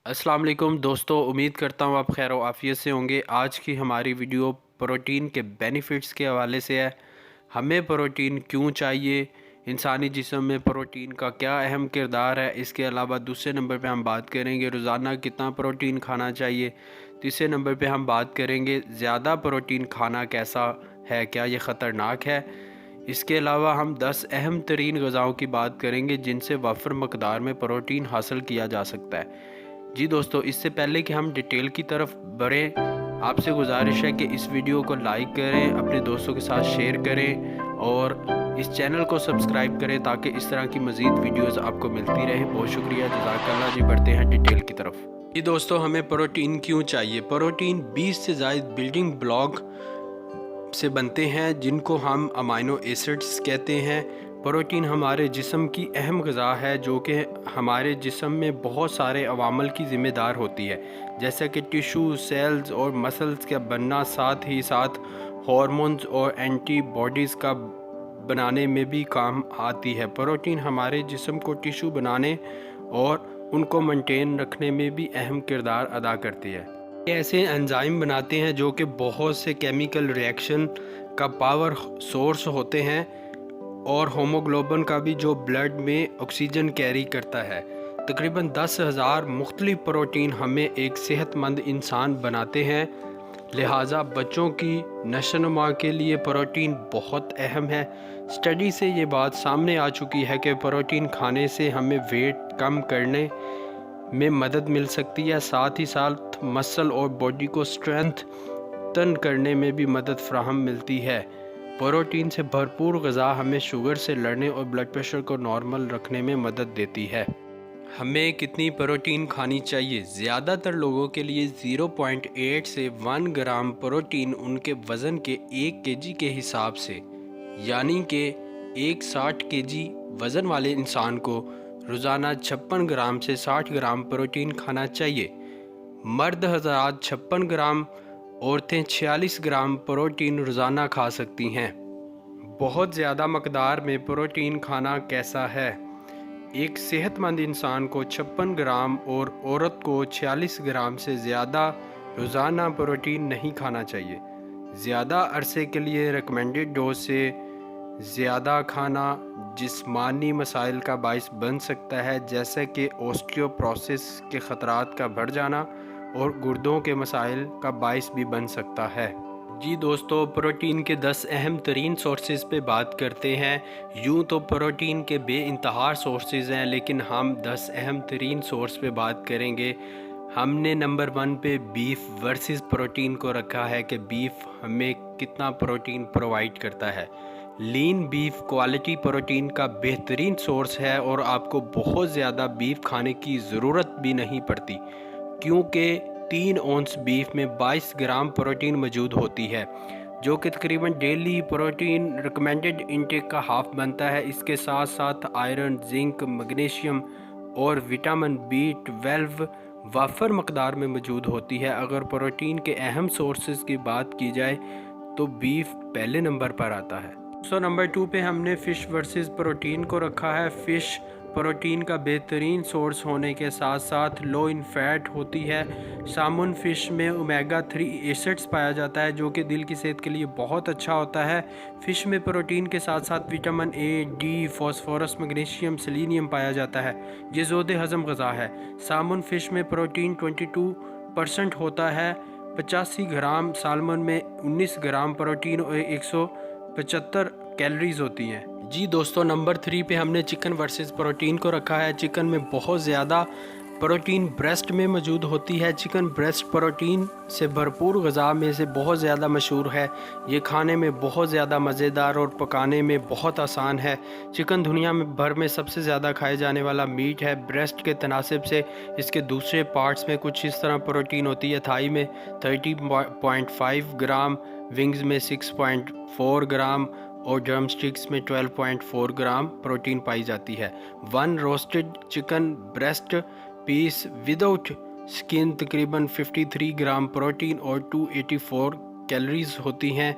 अस्सलाम वालेकुम दोस्तों, उम्मीद करता हूँ आप खैर आफ़ियत से होंगे। आज की हमारी वीडियो प्रोटीन के बेनिफिट्स के हवाले से है। हमें प्रोटीन क्यों चाहिए, इंसानी जिस्म में प्रोटीन का क्या अहम किरदार है। इसके अलावा दूसरे नंबर पे हम बात करेंगे रोज़ाना कितना प्रोटीन खाना चाहिए। तीसरे नंबर पे हम बात करेंगे ज़्यादा प्रोटीन खाना कैसा है, क्या ये ख़तरनाक है। इसके अलावा हम 10 अहम तरीन ग़िज़ाओं की बात करेंगे जिनसे वफ़र मकदार में प्रोटीन हासिल किया जा सकता है। जी दोस्तों, इससे पहले कि हम डिटेल की तरफ बढ़ें, आपसे गुजारिश है कि इस वीडियो को लाइक करें, अपने दोस्तों के साथ शेयर करें और इस चैनल को सब्सक्राइब करें ताकि इस तरह की मज़ीद वीडियोस आपको मिलती रहे। बहुत शुक्रिया, जज़ाकल्लाह जी। बढ़ते हैं डिटेल की तरफ। जी दोस्तों, हमें प्रोटीन क्यों चाहिए। प्रोटीन 20 से ज़ायद बिल्डिंग ब्लॉक से बनते हैं जिनको हम अमाइनो एसिड्स कहते हैं। प्रोटीन हमारे जिस्म की अहम ग़िज़ा है जो कि हमारे जिस्म में बहुत सारे अवामल की ज़िम्मेदार होती है, जैसे कि टिशू, सेल्स और मसल्स का बनना, साथ ही साथ हार्मोन्स और एंटीबॉडीज़ का बनाने में भी काम आती है। प्रोटीन हमारे जिस्म को टिशू बनाने और उनको मेंटेन रखने में भी अहम किरदार अदा करती है। ये ऐसे एंजाइम बनाते हैं जो कि बहुत से केमिकल रिएक्शन का पावर सोर्स होते हैं और होमोग्लोबिन का भी, जो ब्लड में ऑक्सीजन कैरी करता है। तकरीबन 10,000 मुख्तलिफ प्रोटीन हमें एक सेहतमंद इंसान बनाते हैं। लिहाजा बच्चों की नशोनुमा के लिए प्रोटीन बहुत अहम है। स्टडी से ये बात सामने आ चुकी है कि प्रोटीन खाने से हमें वेट कम करने में मदद मिल सकती है, साथ ही साथ मसल और बॉडी को स्ट्रेंथन करने में भी मदद फ्राहम मिलती है। प्रोटीन से भरपूर ग़िज़ा हमें शुगर से लड़ने और ब्लड प्रेशर को नॉर्मल रखने में मदद देती है। हमें कितनी प्रोटीन खानी चाहिए। ज़्यादातर लोगों के लिए 0.8 से 1 ग्राम प्रोटीन उनके वज़न के 1 केजी के हिसाब से, यानी कि एक 60 केजी वज़न वाले इंसान को रोज़ाना 56 ग्राम से 60 ग्राम प्रोटीन खाना चाहिए। मर्द हज़रात 56 ग्राम, औरतें 46 ग्राम प्रोटीन रोज़ाना खा सकती हैं। बहुत ज़्यादा मकदार में प्रोटीन खाना कैसा है। एक सेहतमंद इंसान को 56 ग्राम और औरत को 46 ग्राम से ज़्यादा रोज़ाना प्रोटीन नहीं खाना चाहिए। ज़्यादा अरसे के लिए रिकमेंडेड डोज से ज़्यादा खाना जिस्मानी मसाइल का बाइस बन सकता है, जैसे कि ऑस्टियोपोरोसिस के ख़तरात का बढ़ जाना और गुर्दों के मसाइल का बाइस भी बन सकता है। जी दोस्तों, प्रोटीन के 10 अहम तरीन सोर्सेज़ पे बात करते हैं। यूँ तो प्रोटीन के बेइंतहा सोर्सेज़ हैं, लेकिन हम 10 अहम तरीन सोर्स पे बात करेंगे। हमने नंबर 1 पे बीफ वर्सेस प्रोटीन को रखा है कि बीफ हमें कितना प्रोटीन प्रोवाइड करता है। लीन बीफ क्वालिटी प्रोटीन का बेहतरीन सोर्स है और आपको बहुत ज़्यादा बीफ खाने की ज़रूरत भी नहीं पड़ती, क्योंकि 3 औंस बीफ में 22 ग्राम प्रोटीन मौजूद होती है, जो कि तकरीबन डेली प्रोटीन रिकमेंडेड इंटेक का हाफ बनता है। इसके साथ साथ आयरन, जिंक, मैग्नीशियम और विटामिन B12 वाफर मकदार में मौजूद होती है। अगर प्रोटीन के अहम सोर्सेज की बात की जाए तो बीफ पहले नंबर पर आता है। नंबर 2 पे हमने फ़िश वर्सेस प्रोटीन को रखा है। फ़िश प्रोटीन का बेहतरीन सोर्स होने के साथ साथ लो इन फैट होती है। सामुन फ़िश में ओमेगा 3 एसिड्स पाया जाता है, जो कि दिल की सेहत के लिए बहुत अच्छा होता है। फ़िश में प्रोटीन के साथ साथ vitamin A, D, phosphorus, magnesium, selenium पाया जाता है। ये ज़ोदे हज़म ग़िज़ा है। सामुन फ़िश में प्रोटीन 22% होता है। 85 ग्राम सालमन में 19 ग्राम प्रोटीन और 175 कैलोरीज होती हैं। जी दोस्तों, नंबर 3 पे हमने चिकन वर्सेस प्रोटीन को रखा है। चिकन में बहुत ज़्यादा प्रोटीन ब्रेस्ट में मौजूद होती है। चिकन ब्रेस्ट प्रोटीन से भरपूर ग़िज़ा में से बहुत ज़्यादा मशहूर है। ये खाने में बहुत ज़्यादा मज़ेदार और पकाने में बहुत आसान है। चिकन दुनिया में भर में सबसे ज़्यादा खाए जाने वाला मीट है। ब्रेस्ट के तनासिब से इसके दूसरे पार्ट्स में कुछ इस तरह प्रोटीन होती है। थाई में 30.5 ग्राम, विंग्स में 6.4 ग्राम और ड्रम स्टिक्स में 12.4 ग्राम प्रोटीन पाई जाती है। 1 roasted chicken breast piece without skin तकरीबन 53 ग्राम प्रोटीन और 284 कैलोरीज होती हैं।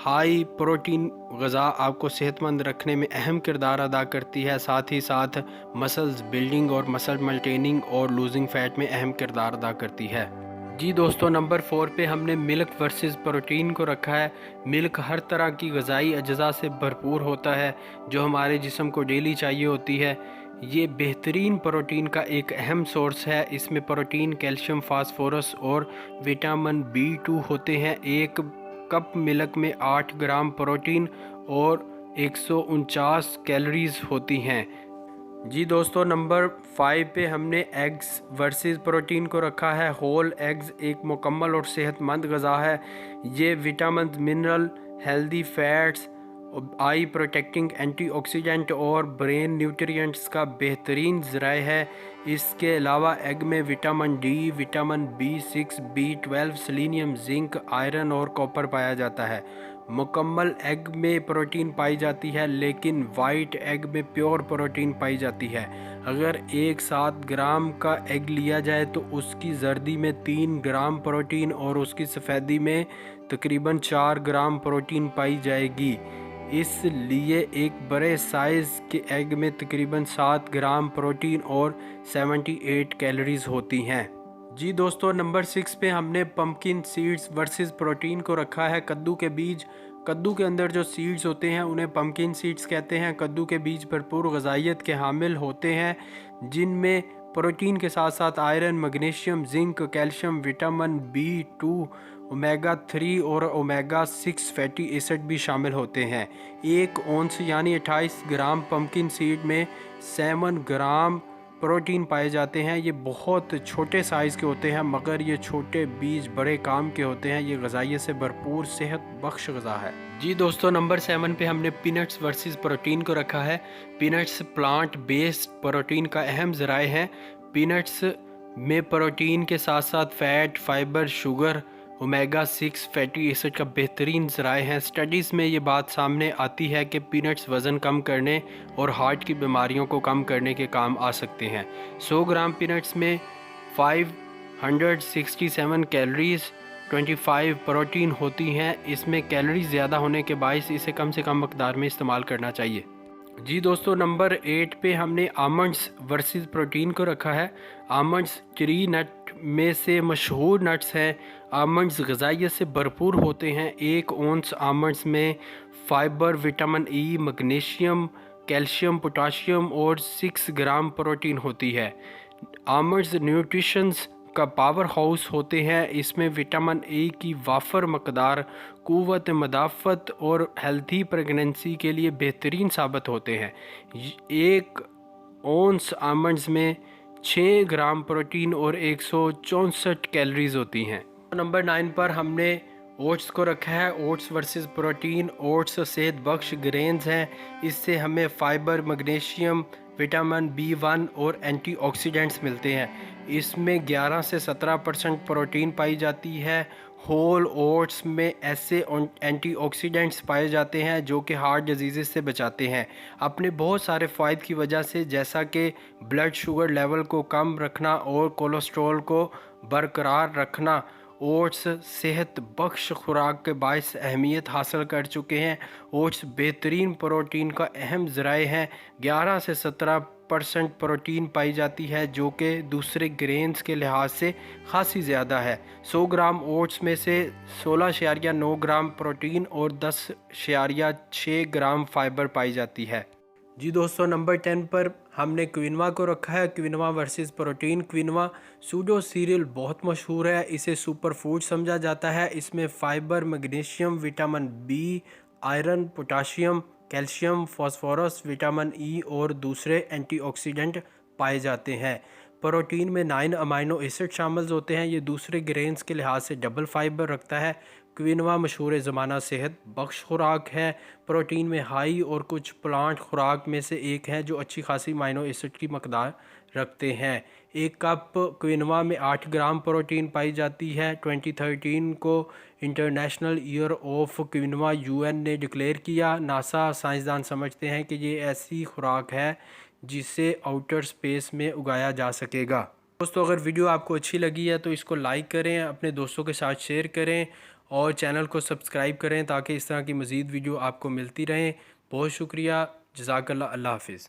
हाई प्रोटीन ग़िज़ा आपको सेहतमंद रखने में अहम किरदार अदा करती है, साथ ही साथ मसल्स बिल्डिंग और मसल मेंटेनिंग और लूजिंग फ़ैट में अहम किरदार अदा करती है। जी दोस्तों, नंबर 4 पे हमने मिल्क वर्सेस प्रोटीन को रखा है। मिल्क हर तरह की ग़िज़ाई अज्जा से भरपूर होता है जो हमारे जिस्म को डेली चाहिए होती है। ये बेहतरीन प्रोटीन का एक अहम सोर्स है। इसमें प्रोटीन, कैल्शियम, फास्फोरस और विटामिन B2 होते हैं। एक कप मिल्क में 8 ग्राम प्रोटीन और 149 कैलोरीज होती हैं। जी दोस्तों, नंबर 5 पे हमने एग्स वर्सेस प्रोटीन को रखा है। होल एग्स एक मुकम्मल और सेहतमंद ग़िज़ा है। ये विटामिन, मिनरल, हेल्दी फैट्स, आई प्रोटेक्टिंग एंटीऑक्सीडेंट और ब्रेन न्यूट्रिएंट्स का बेहतरीन ज़राए है। इसके अलावा एग में vitamin D, vitamin B6, B12, selenium, zinc, iron और कॉपर पाया जाता है। मुकम्मल एग में प्रोटीन पाई जाती है, लेकिन वाइट एग में प्योर प्रोटीन पाई जाती है। अगर एक 7 ग्राम का एग लिया जाए तो उसकी जर्दी में 3 ग्राम प्रोटीन और उसकी सफ़ेदी में तकरीबन 4 ग्राम प्रोटीन पाई जाएगी। इसलिए एक बड़े साइज़ के एग में तकरीबन 7 ग्राम प्रोटीन और 78 कैलोरीज होती हैं। जी दोस्तों, नंबर 6 पे हमने पम्पकिन सीड्स वर्सेस प्रोटीन को रखा है। कद्दू के बीज, कद्दू के अंदर जो सीड्स होते हैं उन्हें पम्पकिन सीड्स कहते हैं। कद्दू के बीज भरपूर ग़िज़ाइयत के हामिल होते हैं, जिनमें प्रोटीन के साथ साथ iron, magnesium, zinc, calcium, vitamin B2, omega 3 और ओमेगा 6 फैटी एसिड भी शामिल होते हैं। एक औंस यानी 28 ग्राम पम्पकिन सीड में 7 ग्राम प्रोटीन पाए जाते हैं। ये बहुत छोटे साइज़ के होते हैं, मगर ये छोटे बीज बड़े काम के होते हैं। ये ग़िज़ाइयत से भरपूर सेहत बख्श ग़िज़ा है। जी दोस्तों, नंबर 7 पे हमने पीनट्स वर्सेस प्रोटीन को रखा है। पीनट्स प्लांट बेस्ड प्रोटीन का अहम ज़राए हैं। पीनट्स में प्रोटीन के साथ साथ fat, fibre, sugar, omega 6 fatty acid का बेहतरीन ज़राए हैं। स्टडीज़ में ये बात सामने आती है कि पीनट्स वज़न कम करने और हार्ट की बीमारियों को कम करने के काम आ सकते हैं। 100 ग्राम पीनट्स में 567 कैलोरीज, 25 प्रोटीन होती हैं। इसमें कैलोरीज ज़्यादा होने के बायस इसे कम से कम मकदार में इस्तेमाल करना चाहिए। जी दोस्तों, नंबर 8 पे हमने आमंड्स वर्सेस प्रोटीन को रखा है। आमंड्स ट्री नट में से मशहूर नट्स हैं। आमंड्स ग़िज़ाइयत से भरपूर होते हैं। एक औंस आमंड्स में fibre, vitamin E, magnesium, calcium, potassium और 6 ग्राम प्रोटीन होती है। आमंड्स न्यूट्रिशंस का पावर हाउस होते हैं। इसमें विटामिन A की वाफर मकदार क़ुव्वत मदाफ़त और हेल्थी प्रेगनेंसी के लिए बेहतरीन साबित होते हैं। एक औंस आमंड्स में 6 ग्राम प्रोटीन और 164 कैलोरीज होती हैं। नंबर 9 पर हमने ओट्स को रखा है। Oats versus protein. ओट्स सेहत बख्श ग्रेन्स हैं। इससे हमें फाइबर, मैग्नीशियम, विटामिन B1 और एंटीऑक्सीडेंट्स मिलते हैं। इसमें 11 से 17% प्रोटीन पाई जाती है। होल ओट्स में ऐसे एंटीऑक्सीडेंट्स पाए जाते हैं जो कि हार्ट डिजीज़ से बचाते हैं। अपने बहुत सारे फ़ायदे की वजह से, जैसा कि ब्लड शुगर लेवल को कम रखना और कोलेस्ट्रॉल को बरकरार रखना, ओट्स सेहत बख्श खुराक के बायस अहमियत हासिल कर चुके हैं। ओट्स बेहतरीन प्रोटीन का अहम ज़राए हैं। 11 से 17% प्रोटीन पाई जाती है, जो कि दूसरे ग्रेन्स के लिहाज से खासी ज़्यादा है। 100 ग्राम ओट्स में से 16.9 ग्राम प्रोटीन और 10.6 ग्राम फाइबर पाई जाती है। जी दोस्तों, नंबर 10 पर हमने क्विनवा को रखा है। क्विनवा वर्सेस प्रोटीन। क्विनवा सूडो सीरियल बहुत मशहूर है। इसे सुपर फूड समझा जाता है। इसमें fibre, magnesium, vitamin B, iron, potassium, calcium, phosphorus, vitamin E और दूसरे एंटीऑक्सीडेंट पाए जाते हैं। प्रोटीन में 9 अमाइनो एसिड शामिल होते हैं। ये दूसरे ग्रेन्स के लिहाज से डबल फाइबर रखता है। क्विनवा मशहूर ज़माना सेहत बख्श खुराक है। प्रोटीन में हाई और कुछ प्लांट खुराक में से एक है जो अच्छी खासी अमाइनो एसिड की मकदार रखते हैं। एक कप क्विनवा में 8 ग्राम प्रोटीन पाई जाती है। 2013 को इंटरनेशनल ईयर ऑफ क्विनवा UN ने डिक्लेयर किया। नासा साइंसदान समझते हैं कि ये ऐसी खुराक है जिसे आउटर स्पेस में उगाया जा सकेगा। दोस्तों, अगर वीडियो आपको अच्छी लगी है तो इसको लाइक करें, अपने दोस्तों के साथ शेयर करें और चैनल को सब्सक्राइब करें ताकि इस तरह की मज़ीद वीडियो आपको मिलती रहें। बहुत शुक्रिया। जज़ाकल्लाह। अल्लाह हाफ़िज़।